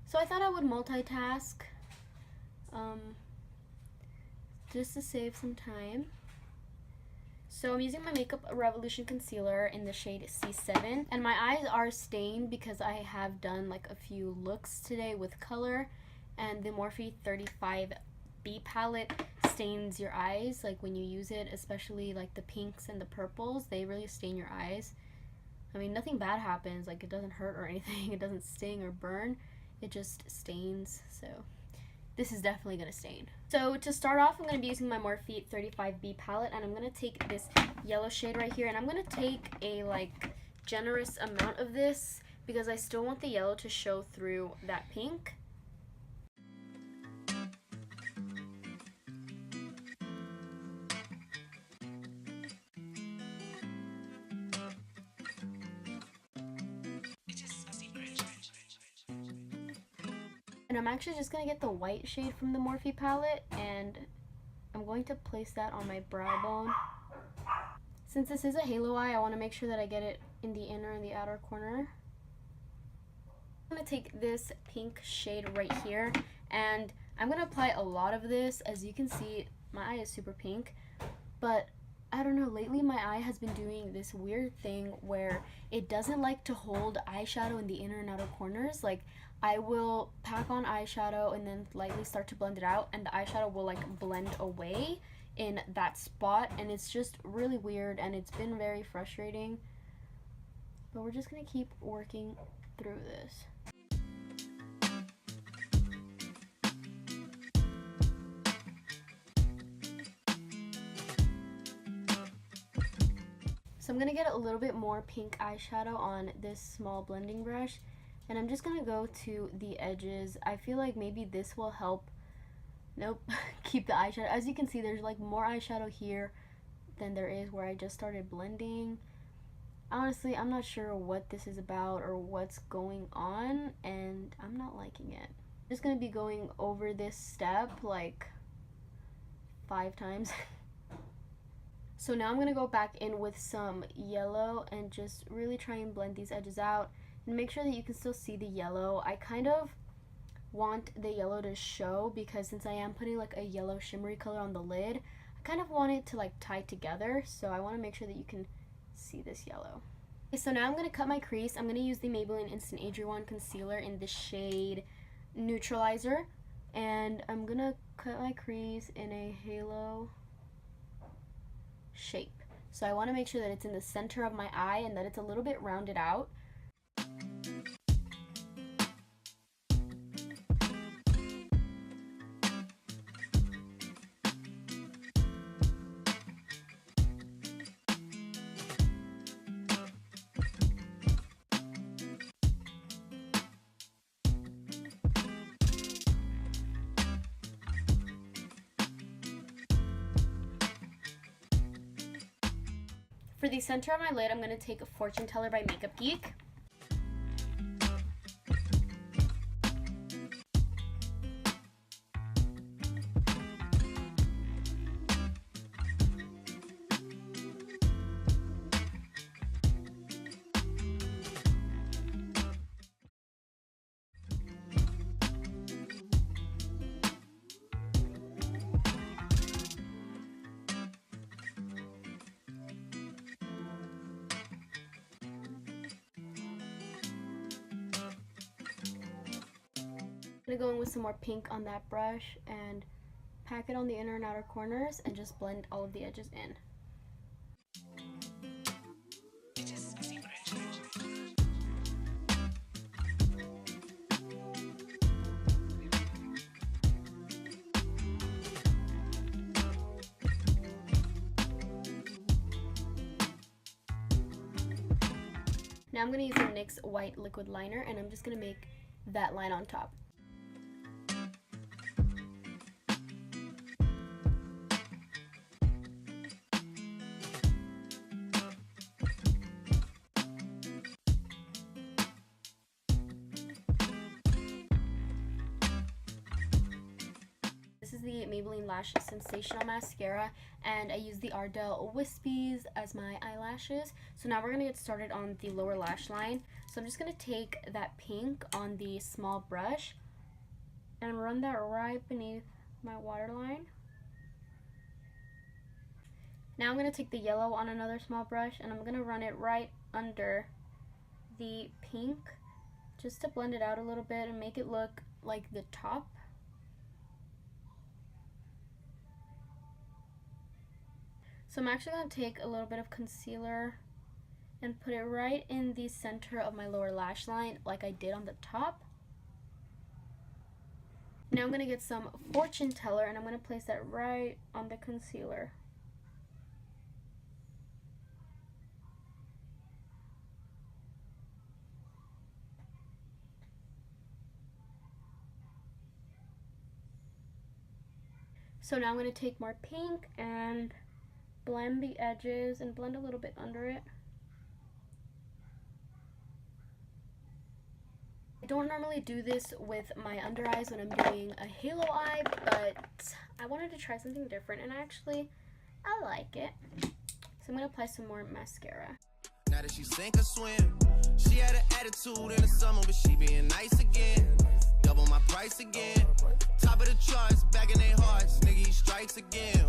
So I thought I would multitask just to save some time. So I'm using my Makeup Revolution concealer in the shade C7, and my eyes are stained because I have done like a few looks today with color, and the Morphe 35B palette stains your eyes like when you use it, especially like the pinks and the purples. They really stain your eyes. I mean, nothing bad happens, like it doesn't hurt or anything, it doesn't sting or burn, it just stains. So this is definitely going to stain. So to start off, I'm going to be using my Morphe 35B palette, and I'm going to take this yellow shade right here, and I'm going to take a like generous amount of this because I still want the yellow to show through that pink. And I'm actually just going to get the white shade from the Morphe palette, and I'm going to place that on my brow bone. Since this is a halo eye, I want to make sure that I get it in the inner and the outer corner. I'm going to take this pink shade right here, and I'm going to apply a lot of this. As you can see, my eye is super pink, but I don't know, lately my eye has been doing this weird thing where it doesn't like to hold eyeshadow in the inner and outer corners. Like, I will pack on eyeshadow and then lightly start to blend it out, and the eyeshadow will like blend away in that spot, and it's just really weird, and it's been very frustrating. But we're just gonna keep working through this. So I'm gonna get a little bit more pink eyeshadow on this small blending brush, and I'm just gonna go to the edges. I feel like maybe this will help, nope, keep the eyeshadow. As you can see, there's like more eyeshadow here than there is where I just started blending. Honestly, I'm not sure what this is about or what's going on, and I'm not liking it. I'm just gonna be going over this step like 5 times. So now I'm going to go back in with some yellow and just really try and blend these edges out and make sure that you can still see the yellow. I kind of want the yellow to show because since I am putting like a yellow shimmery color on the lid, I kind of want it to like tie together, so I want to make sure that you can see this yellow. Okay, so now I'm going to cut my crease. I'm going to use the Maybelline Instant Age Rewind Concealer in the shade Neutralizer, and I'm going to cut my crease in a halo shape. So I want to make sure that it's in the center of my eye and that it's a little bit rounded out. For the center of my lid, I'm going to take a Fortune Teller by Makeupgeek. I'm going to go in with some more pink on that brush and pack it on the inner and outer corners and just blend all of the edges in. Now I'm going to use the NYX white liquid liner, and I'm just going to make that line on top. This is the Maybelline Lash Sensational Mascara, and I use the Ardell Wispies as my eyelashes. So now we're going to get started on the lower lash line. So So I'm just going to take that pink on the small brush and run that right beneath my waterline. Now I'm going to take the yellow on another small brush and I'm going to run it right under the pink just to blend it out a little bit and make it look like the top. So I'm actually going to take a little bit of concealer and put it right in the center of my lower lash line like I did on the top. Now I'm going to get some fortune teller and I'm going to place that right on the concealer. So now I'm going to take more pink and blend the edges and blend a little bit under it. I don't normally do this with my under eyes when I'm doing a halo eye, but I wanted to try something different and actually I like it. So I'm going to apply some more mascara. Now that she sink or swim, she had an attitude in the summer, but she being nice again. Double my price again. Top of the charts, back in their hearts, nigga, he strikes again.